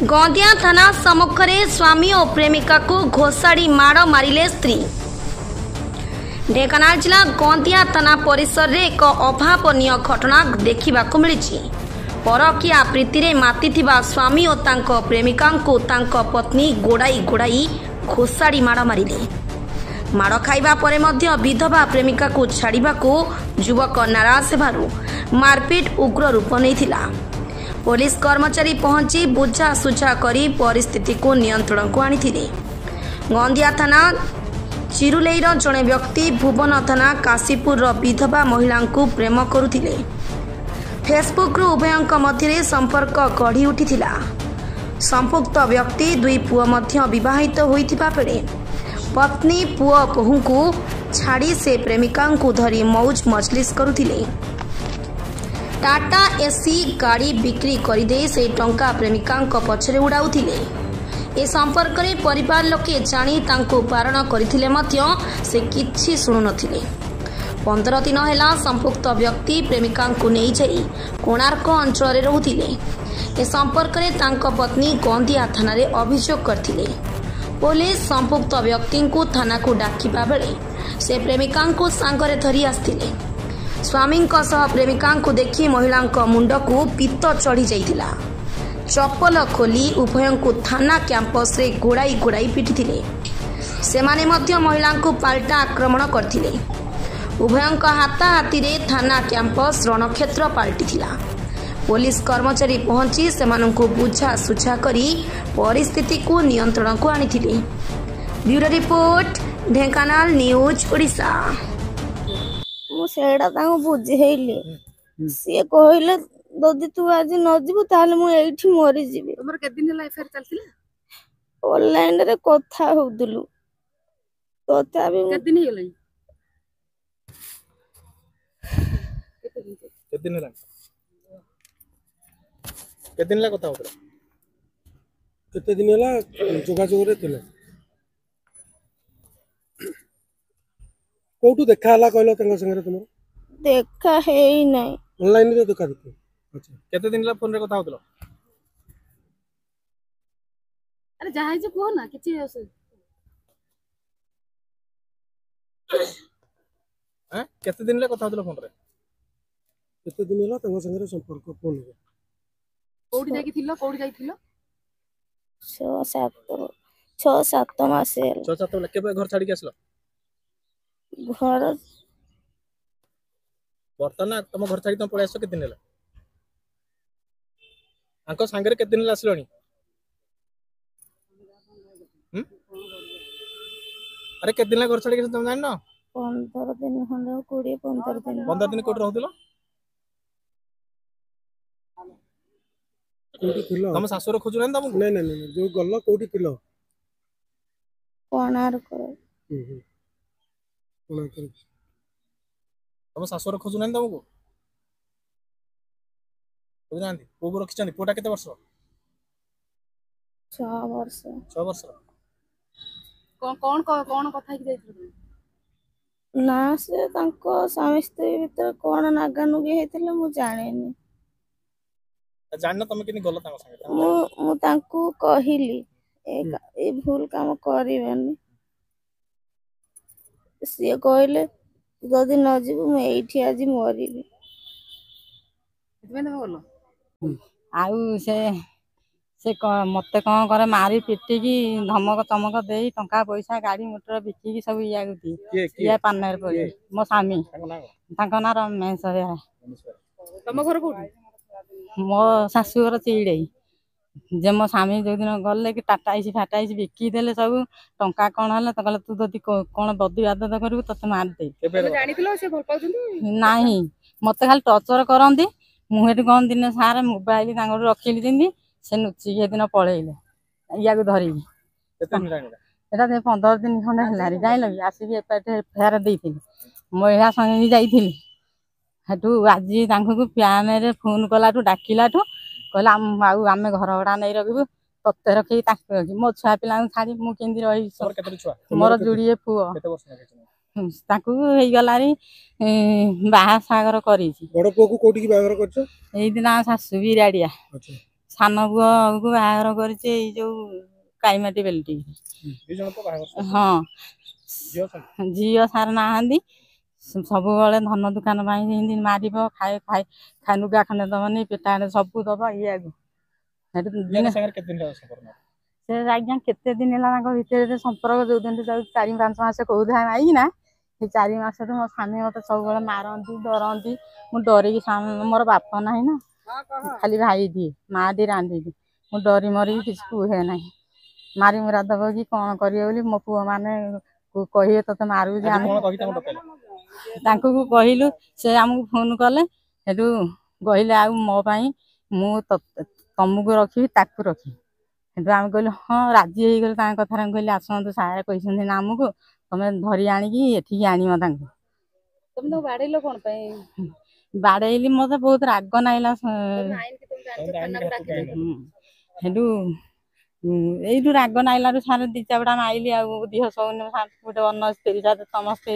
गंदिया थाना सम्मुखें स्वामी और प्रेमिका को घोषाड़ी माड़ मारिले स्त्री। ढेंकानाल जिला गंदिया थाना परिसर रे एक अभावनीय घटना देखा मिली। परकिया प्रीति रे मातिथिबा स्वामी और तांको प्रेमिका को तांको पत्नी गोड़ाई गोड़ाई घोषाड़ी माड़ मारिले। माड़ खाइबा परे मध्य विधवा प्रेमिका को छाड़िबा को युवक नाराज हेबारु मारपीट उग्र रूप नेइथिला। पुलिस कर्मचारी पहुंची बुझासुझा करी परिस्थिति को नियंत्रण को आनिथिले। गंदिया थाना चिरुलेईर जड़े व्यक्ति भुवन थाना काशीपुर विधवा महिला को प्रेम करुथिले। फेसबुक उभयंक मध्य संपर्क गढ़ी उठिथिला। संपुक्त व्यक्ति दुई पुओ मध्य विवाहित होइथिबा बेले पत्नी पुओ बोहू को छाड़ी से प्रेमिका को धरी मौज मजलिस करुथिले। टाटा एसी गाड़ी बिक्री करदे से टंका प्रेमिका पछरे उड़ाउथिले। ए संपर्क में परिवार लोके जानी तांको बारण करथिले मध्य से किछि सुनु नथिले। 15 दिन हैला संपुक्त व्यक्ति प्रेमिका को नहीं जाई कोणार्क अंचल रे रहुथिले। ए संपर्क में तांको पत्नी गंदिया थाना रे अभियोग करथिले। पुलिस संपुक्त व्यक्ति को थाना को डाकिबा बेले से प्रेमिका को सांगरे धरी आस्थिले। स्वामी प्रेमिका को देखी महिला मुंड को पित्त चढ़ी जाइतिला। चप्पल खोली उभय को थाना कैंपस रे गोड़ाई गोड़ाई पिटिथिले। सेमाने मध्य महिला को पाल्टा आक्रमण करथिले। उभय हाथाहाथी रे थाना कैंपस रणक्षेत्र पाल्टिथिला। पुलिस कर्मचारी पहुंची सेमानंकु बुझासुझा करी परिस्थिति को नियंत्रण को आनिथिले। Bureau report Dhenkanal news Odisha. सेटा बुझेली सी कहले ददी तू आज न जीवु ताले मु एठी मरि जीवी। तमर के दिन ला एफआईआर चलतिला ऑनलाइन रे कथा होदलु तथा भी के दिन हेलै के दिन ला कथा होतला केते दिन ला जोगाजोग रे थिले कोठू देखा हला कहलो तंग संगे तुमर देखा है ही नहीं ऑनलाइन रे देखा देखो। अच्छा केते दिन ला फोन रे कथा होतलो अरे जहाज को ना किछि हैं केते दिन ला कथा होतलो फोन रे केते दिन ला तंग संगे संपर्क फोन रे कोडी जाकी थिलो कोडी जाई थिलो 6-7 मास 6-7 ला केबे घर छाड़ी के आसलो घर बर्तमान तुम घर छाड़ी तुम पळे आसो के दिन ला आंको सांगरे के दिन ला आसलोनी अरे के दिन ला घर छाड़ी के तुम जान न 15 दिन खंड 15 दिन कोट रहउतलो कोठी थिलो तुम सासुर खोजु न तुम नहीं नहीं जो गल्लो कोठी थिलो कोणार्क तुम सासुर खोजु न तुमको खोजु नांदी को रखिछन पोटा केते वर्ष 6 वर्ष 6 वर्ष कोन कथा कि जाई ना से तांको स्वामी स्त्री भीतर कोन नागानुगी हेतिले मु जानेनी जानना तुम केनी गलो तांग संगे मु तांको कहिली ए भूल काम करिवेनी सी कहले जदि न जीव मैं एठी आज मरिबी इतने बोलो आउ से मते कौन करे मारी पिटी की धमक चमक दे टंका पैसा गाड़ी मोटर बिकी सब या ये पानर पड़ी मो स्वामी तांको ना रमेश तम घर कोठी मो शाशुघर चिड़े जे मो स्वामी जो दिन गले कि टाटा आईसी फाटा आईसी बिकी देले सब टंका कौन है तो कहले तू जदि कौन बदीवाद करू तते मार दे जानिथिलो से भल पाउछंती नाही मते खाली टर्चर करंती मुहेटी कौन दिन सारे मोबाइल तांगो रखिली दिंदी से नुची के दिन पळेइले या को धरी एटा 15 दिन खंडे हलारी जाइल आसी एफआईआर देइथिली महिला संगे जाइथिली हेतु आज तांको प्यान रे फोन कलाठू डाकिलाठू कहला आउ आमे घर भड़ा नहीं रखबू तते रखी मो छुआ पिला छाड़ी मु केंदी रही मोर जोड़िए पुओ ताकू हेई गलारी बाहा सागर करी बड़ पुओ को कोठी की बागर करछ एई दिन सासु बिराडिया ସାନ ପୁଅକୁ ବାହାଘର କରିଛି ଏଇ ଯୋଉ କାଇମାଟି ବେଲଟି। ଦି ଜଣ ତ ବାହାଘର ହଁ ଝିଅ ଅଛନ୍ତି? ଝିଅ ସାର ନାହାନ୍ତି। ସବୁବେଳେ ଧନ ଦୋକାନ ପାଇଁ ଯେମିତି ମାରିବ, ଖାଇ ଲୁଗା ଖଣ୍ଡେ ଦବନି, ପେଟାଟେ ସବୁ ଦବ ଇଆକୁ। ସେଠୁ ଦିନେ ସାଙ୍ଗରେ କେତେ ଦିନ ସମ୍ପର୍କ? ସେ ଆଜ୍ଞା କେତେ ଦିନ ହେଲା ତାଙ୍କ ଭିତରେ ସମ୍ପର୍କ, ଯୋଉ ଦିନ ଯାଉଛି 4-5 ମାସ କହୁଥାଏ ମାଇକିନା, ସେ 4 ମାସରୁ ମୋ ସ୍ୱାମୀ ମତେ ସବୁବେଳେ ମାରନ୍ତି, ଡରନ୍ତି। ମୁଁ ଡରିକି, ମୋର ବାପ ନାହିଁ ନା, ଖାଲି ଭାଇ ଦିଏ, ମା ଦି ରାନ୍ଧିକି, ମୁଁ ଡରି ମରିକି କିଛି କୁହେ ନାହିଁ। ମାରି ମୁରା ଦବ କି କଣ କରିବେ ବୋଲି ମୋ ପୁଅ ମାନେ କହିବେ ତତେ ମାରୁଛି। ଆମେ ତାଙ୍କୁ କହିଲୁ, ସେ ଆମକୁ ଫୋନ କଲେ, ସେଠୁ କହିଲେ ଆଉ ମୋ ପାଇଁ ମୁଁ ତମକୁ ରଖିବି, ତାକୁ ରଖିବି। ସେଠୁ ଆମେ କହିଲୁ ହଁ, ରାଜି ହେଇଗଲେ ତାଙ୍କ କଥାରେ। ଆମେ କହିଲି ଆସନ୍ତୁ, ସାର୍ କହିଛନ୍ତି ନା ଆମକୁ, ତମେ ଧରି ଆଣିକି ଏଠିକି ଆଣିବ ତାଙ୍କୁ। ତମେ ତାକୁ ବାଡେଇଲ କଣ ପାଇଁ? ବାଡେଇଲି, ମତେ ବହୁତ ରାଗ ନାଇଲା। ସେଠୁ ଏଇଠୁ ରାଗ ନାଇଲାରୁ ସାର 2 ଚାପୁଡା ମାଇଲି। ଆଉ ଦିହ ସଉନି, ଗୋଟେ ଅନ ସ୍ତ୍ରୀ ସମସ୍ତେ